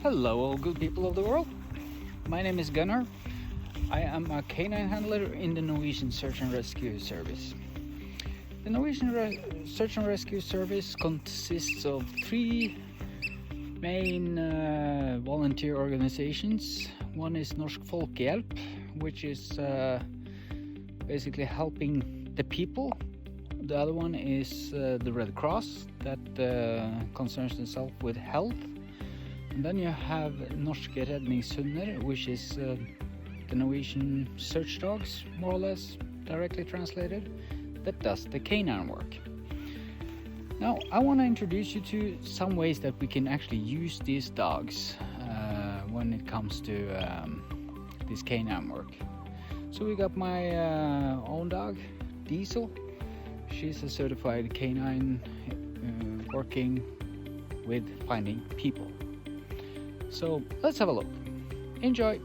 Hello, all good people of the world. My name is Gunnar. I am a K9 handler in the Norwegian Search and Rescue Service. The Norwegian Search and Rescue Service consists of three main volunteer organizations. One is Norsk Folkehjelp, which is basically helping the people. The other one is the Red Cross, that concerns themselves with health. And then you have Norske Redningshunder, which is the Norwegian Search Dogs, more or less, directly translated, that does the K9 work. Now, I want to introduce you to some ways that we can actually use these dogs when it comes to this K9 work. So we got my own dog, Diesel. She's a certified K9 working with finding people. So let's have a look. Enjoy!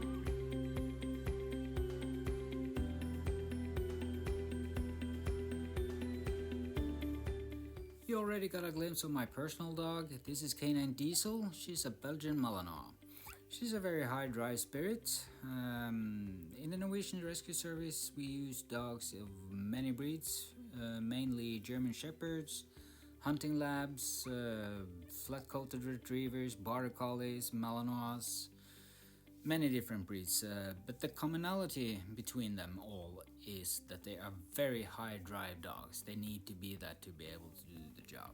You already got a glimpse of my personal dog. This is K9 Diesel. She's a Belgian Malinois. She's a very high drive spirit. In the Norwegian Rescue Service we use dogs of many breeds, mainly German Shepherds, hunting labs, flat-coated retrievers, border collies, Malinois, many different breeds. But the commonality between them all is that they are very high drive dogs. They need to be that to be able to do the job.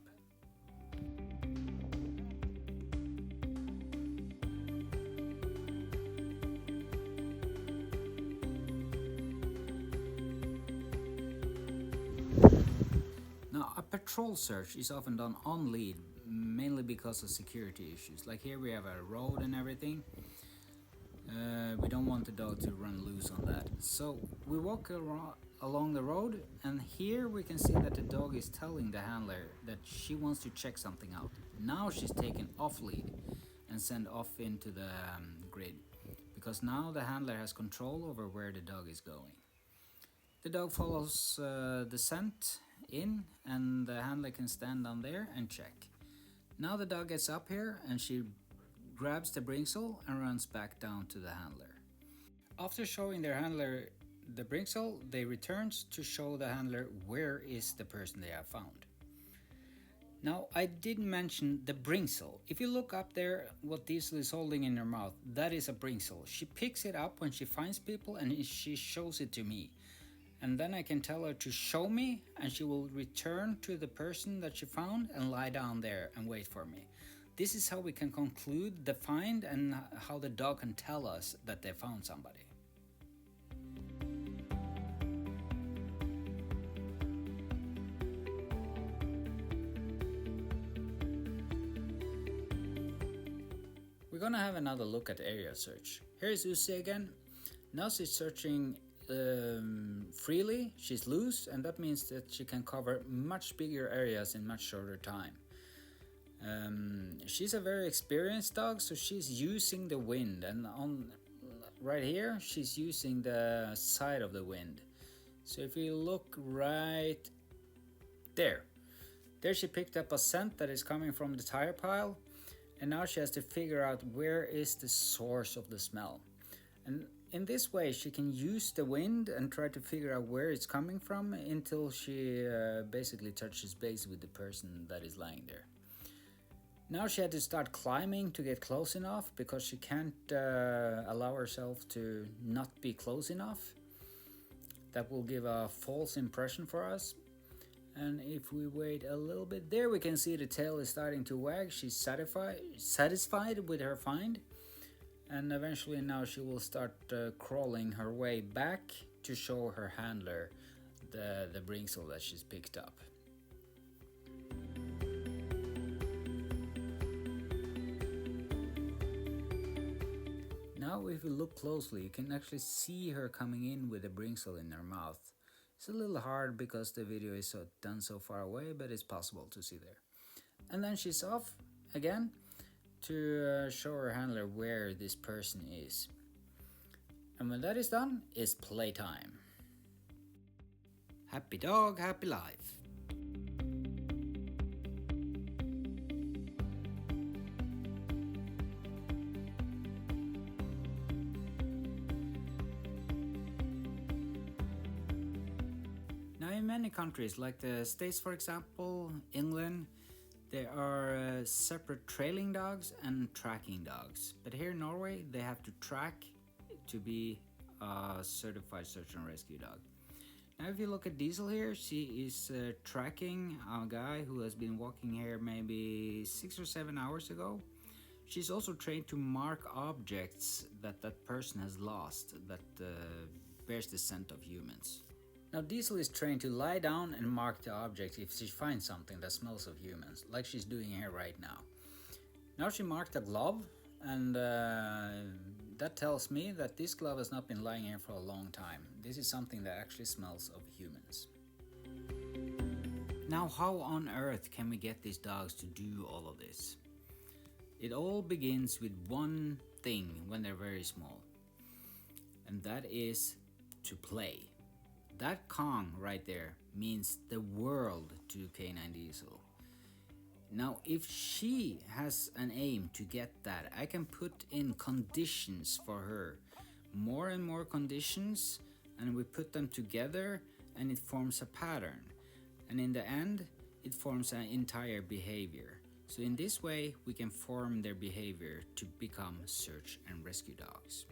Now, a patrol search is often done on lead, mainly because of security issues. Like here we have a road and everything. We don't want the dog to run loose on that. So we walk along the road, and here we can see that the dog is telling the handler that she wants to check something out. Now she's taken off lead and sent off into the grid, because now the handler has control over where the dog is going. The dog follows the scent in, and the handler can stand down there and check. Now the dog gets up here and she grabs the bringsel and runs back down to the handler. After showing their handler the bringsel, they return to show the handler where is the person they have found. Now, I didn't mention the bringsel. If you look up there, what Diesel is holding in her mouth, that is a bringsel. She picks it up when she finds people and she shows it to me. And then I can tell her to show me, and she will return to the person that she found and lie down there and wait for me. This is how we can conclude the find and how the dog can tell us that they found somebody. We're gonna have another look at area search. Here's Uzi again. Now she's searching freely. She's loose, and that means that she can cover much bigger areas in much shorter time. She's a very experienced dog, so she's using the wind, and on right here she's using the side of the wind. So if you look right there she picked up a scent that is coming from the tire pile, and now she has to figure out where is the source of the smell. And in this way she can use the wind and try to figure out where it's coming from until she basically touches base with the person that is lying there. Now she had to start climbing to get close enough, because she can't allow herself to not be close enough. That will give a false impression for us. And if we wait a little bit, there we can see the tail is starting to wag. She's satisfied with her find. And eventually now she will start crawling her way back to show her handler the bringsel that she's picked up. Now if you look closely, you can actually see her coming in with the bringsel in her mouth. It's a little hard because the video is done so far away, but it's possible to see there. And then she's off again to show her handler where this person is. And when that is done, it's playtime. Happy dog, happy life. in many countries, like the States for example, England, there are separate trailing dogs and tracking dogs. But here in Norway, they have to track to be a certified search and rescue dog. Now if you look at Diesel here, she is tracking a guy who has been walking here maybe 6 or 7 hours ago. She's also trained to mark objects that that person has lost that bears the scent of humans. Now Diesel is trained to lie down and mark the object if she finds something that smells of humans, like she's doing here right now. Now she marked a glove, and that tells me that this glove has not been lying here for a long time. This is something that actually smells of humans. Now how on earth can we get these dogs to do all of this? It all begins with one thing when they're very small, and that is to play. That Kong right there means the world to K9 Diesel. Now if she has an aim to get that, I can put in conditions for her, more and more conditions, and we put them together and it forms a pattern, and in the end it forms an entire behavior. So in this way we can form their behavior to become search and rescue dogs.